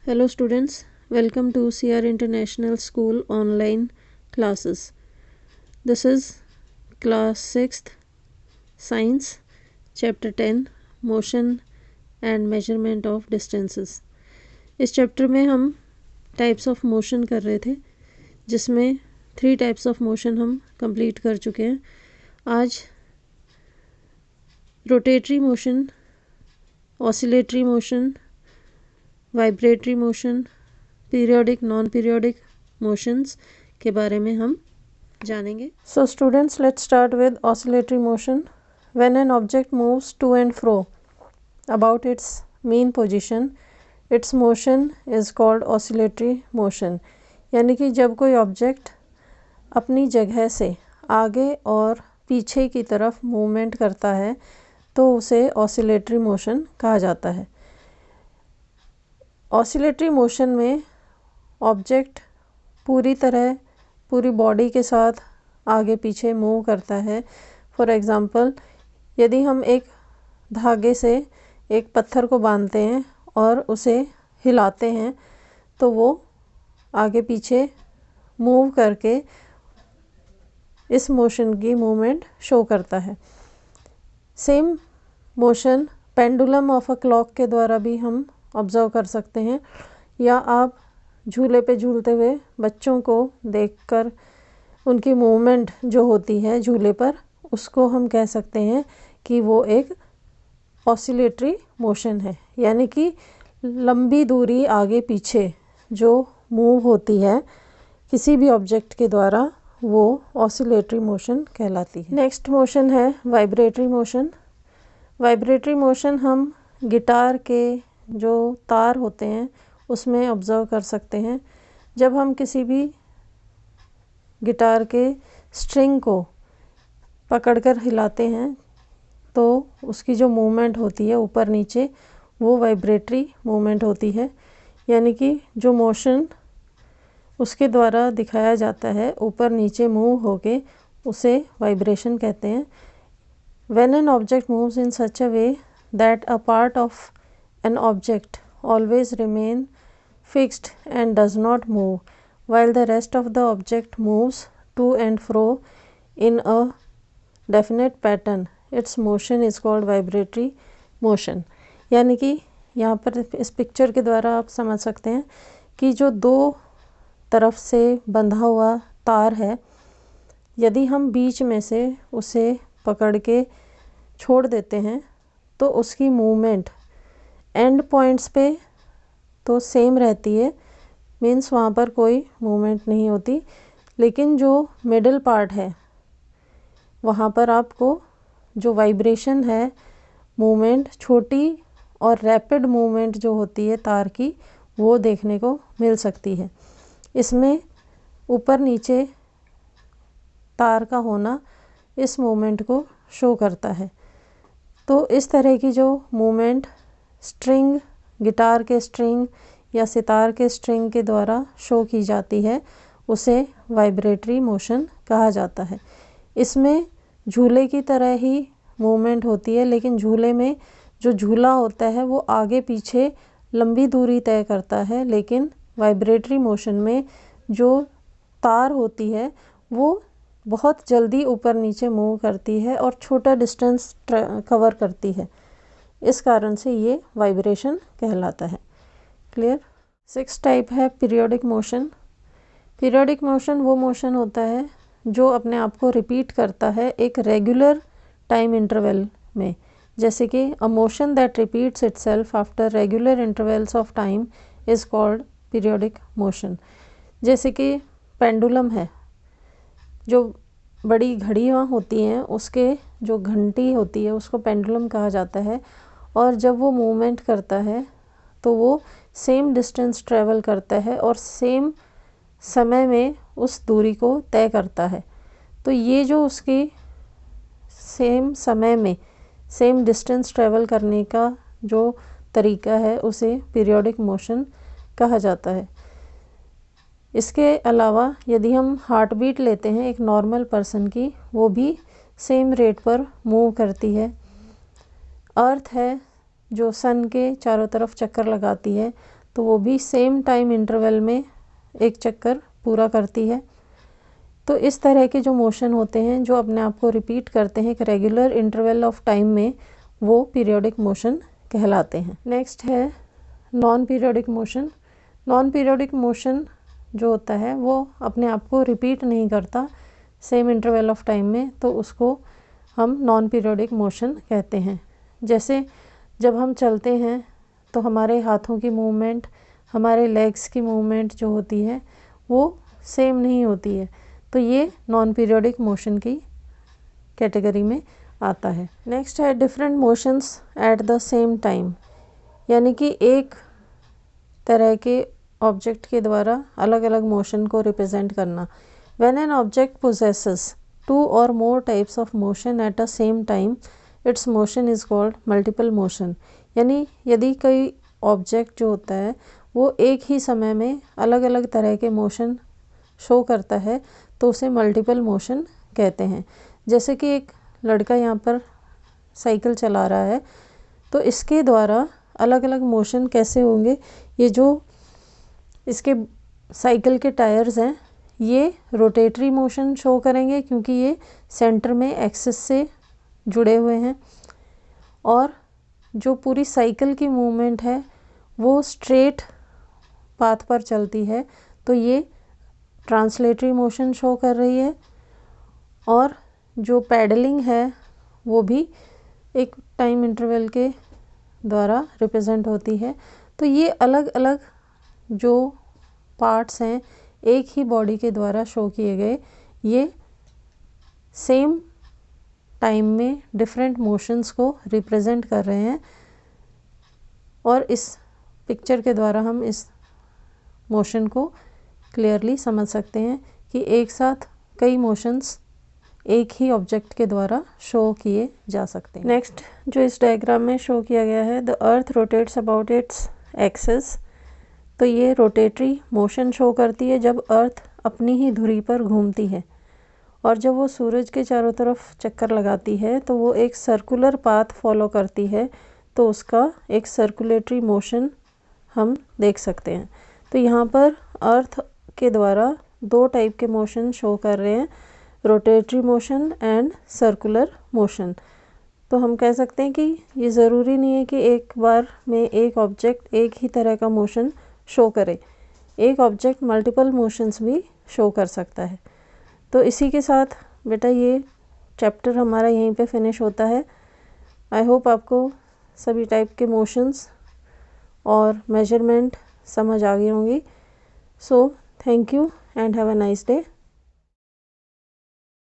Hello students, welcome to CR International School online classes. This is class 6th science chapter 10 motion and measurement of distances. इस chapter में हम types of motion कर रहे थे जिसमें 3 types of motion हम complete कर चुके हैं. आज rotatory motion, oscillatory motion, vibratory motion, periodic non periodic motions के बारे में हम जानेंगे. So students, let's start with oscillatory motion. When an object moves to and fro about its mean position, its motion is called oscillatory motion. यानी कि जब कोई object अपनी जगह से आगे और पीछे की तरफ मूवमेंट करता है तो उसे ऑसिलेटरी मोशन कहा जाता है. ऑसिलेटरी मोशन में ऑब्जेक्ट पूरी बॉडी के साथ आगे पीछे मूव करता है. फॉर एग्ज़ाम्पल, यदि हम एक धागे से एक पत्थर को बांधते हैं और उसे हिलाते हैं तो वो आगे पीछे मूव करके इस मोशन की मूवमेंट शो करता है. Same motion pendulum of a clock के द्वारा भी हम ऑब्ज़र्व कर सकते हैं, या आप झूले पे झूलते हुए बच्चों को देखकर उनकी मूवमेंट जो होती है झूले पर, उसको हम कह सकते हैं कि वो एक ऑसिलेटरी मोशन है. यानी कि लंबी दूरी आगे पीछे जो मूव होती है किसी भी ऑब्जेक्ट के द्वारा, वो ऑसिलेटरी मोशन कहलाती है. नेक्स्ट मोशन है वाइब्रेटरी मोशन. वाइब्रेटरी मोशन हम गिटार के जो तार होते हैं उसमें ऑब्ज़र्व कर सकते हैं. जब हम किसी भी गिटार के स्ट्रिंग को पकड़कर हिलाते हैं तो उसकी जो मूवमेंट होती है ऊपर नीचे, वो वाइब्रेटरी मूवमेंट होती है. यानी कि जो मोशन उसके द्वारा दिखाया जाता है ऊपर नीचे मूव होके, उसे वाइब्रेशन कहते हैं. When an object moves in such a way that a part of an object always remain fixed and does not move, while the rest of the object moves to and fro in a definite pattern, its motion is called vibratory motion. यानी कि यहाँ पर इस picture के द्वारा आप समझ सकते हैं कि जो दो तरफ से बंधा हुआ तार है, यदि हम बीच में से उसे पकड़ के छोड़ देते हैं तो उसकी मूवमेंट एंड पॉइंट्स पे तो सेम रहती है, मीन्स वहाँ पर कोई मूवमेंट नहीं होती. लेकिन जो मिडल पार्ट है वहाँ पर आपको जो वाइब्रेशन है, मूवमेंट, छोटी और रैपिड मूवमेंट जो होती है तार की, वो देखने को मिल सकती है. इसमें ऊपर नीचे तार का होना इस मूवमेंट को शो करता है. तो इस तरह की जो मूवमेंट स्ट्रिंग, गिटार के स्ट्रिंग या सितार के स्ट्रिंग के द्वारा शो की जाती है, उसे वाइब्रेटरी मोशन कहा जाता है. इसमें झूले की तरह ही मूवमेंट होती है, लेकिन झूले में जो झूला होता है वो आगे पीछे लंबी दूरी तय करता है, लेकिन वाइब्रेटरी मोशन में जो तार होती है वो बहुत जल्दी ऊपर नीचे मूव करती है और छोटा डिस्टेंस कवर करती है. इस कारण से ये वाइब्रेशन कहलाता है. क्लियर. 6 टाइप है पीरियोडिक मोशन. पीरियोडिक मोशन वो मोशन होता है जो अपने आप को रिपीट करता है एक रेगुलर टाइम इंटरवल में. जैसे कि a motion that repeats itself after regular intervals of time is called periodic motion. जैसे कि पेंडुलम है, जो बड़ी घड़ियाँ होती हैं उसके जो घंटी होती है उसको पेंडुलम कहा जाता है. और जब वो मूवमेंट करता है तो वो सेम डिस्टेंस ट्रेवल करता है और सेम समय में उस दूरी को तय करता है. तो ये जो उसकी सेम समय में सेम डिस्टेंस ट्रेवल करने का जो तरीका है उसे पीरियोडिक मोशन कहा जाता है. इसके अलावा यदि हम हार्ट बीट लेते हैं एक नॉर्मल पर्सन की, वो भी सेम रेट पर मूव करती है. अर्थ है जो सन के चारों तरफ चक्कर लगाती है, तो वो भी सेम टाइम इंटरवल में एक चक्कर पूरा करती है। तो इस तरह के जो मोशन होते हैं जो अपने आप को रिपीट करते हैं एक रेगुलर इंटरवल ऑफ टाइम में, वो पीरियोडिक मोशन कहलाते हैं। नेक्स्ट है non periodic motion. Non periodic motion जो होता है वो अपने आप को रिपीट नहीं करता सेम इंटरवल ऑफ टाइम में, तो उसको हम नॉन पीरियोडिक मोशन कहते हैं। जैसे जब हम चलते हैं तो हमारे हाथों की मूवमेंट, हमारे लेग्स की मूवमेंट जो होती है वो सेम नहीं होती है, तो ये नॉन पीरियोडिक मोशन की कैटेगरी में आता है। नेक्स्ट है different motions at the same time, यानी कि एक तरह के ऑब्जेक्ट के द्वारा अलग अलग मोशन को रिप्रेजेंट करना। When an object possesses 2 or more types of motion at a same time, its motion is called multiple motion। यानी यदि कोई ऑब्जेक्ट जो होता है वो एक ही समय में अलग अलग तरह के मोशन शो करता है तो उसे मल्टीपल मोशन कहते हैं। जैसे कि एक लड़का यहाँ पर साइकिल चला रहा है, तो इसके द्वारा अलग अलग मोशन कैसे होंगे, ये जो इसके साइकिल के टायर्स हैं ये रोटेटरी मोशन शो करेंगे क्योंकि ये सेंटर में एक्सिस से जुड़े हुए हैं, और जो पूरी साइकिल की मूवमेंट है वो स्ट्रेट पाथ पर चलती है, तो ये ट्रांसलेटरी मोशन शो कर रही है। और जो पैडलिंग है वो भी एक टाइम इंटरवल के द्वारा रिप्रेजेंट होती है। तो ये अलग अलग जो पार्ट्स हैं एक ही बॉडी के द्वारा शो किए गए, ये सेम टाइम में डिफरेंट मोशंस को रिप्रेजेंट कर रहे हैं, और इस पिक्चर के द्वारा हम इस मोशन को क्लियरली समझ सकते हैं कि एक साथ कई मोशंस एक ही ऑब्जेक्ट के द्वारा शो किए जा सकते हैं। नेक्स्ट जो इस डायग्राम में शो किया गया है, the earth rotates about its axis, तो ये रोटेटरी मोशन शो करती है जब अर्थ अपनी ही धुरी पर घूमती है, और जब वो सूरज के चारों तरफ चक्कर लगाती है तो वो एक सर्कुलर पाथ फॉलो करती है, तो उसका एक सर्कुलेटरी मोशन हम देख सकते हैं। तो यहाँ पर अर्थ के द्वारा 2 टाइप के मोशन शो कर रहे हैं, rotatory motion and circular motion. तो हम कह सकते हैं कि ये ज़रूरी नहीं है कि एक बार में एक ऑब्जेक्ट एक ही तरह का मोशन शो करे, एक ऑब्जेक्ट मल्टीपल मोशंस भी शो कर सकता है। तो इसी के साथ बेटा ये चैप्टर हमारा यहीं पे फिनिश होता है। आई होप आपको सभी टाइप के मोशंस और मेजरमेंट समझ आ गई होंगी। So thank you and have a nice day.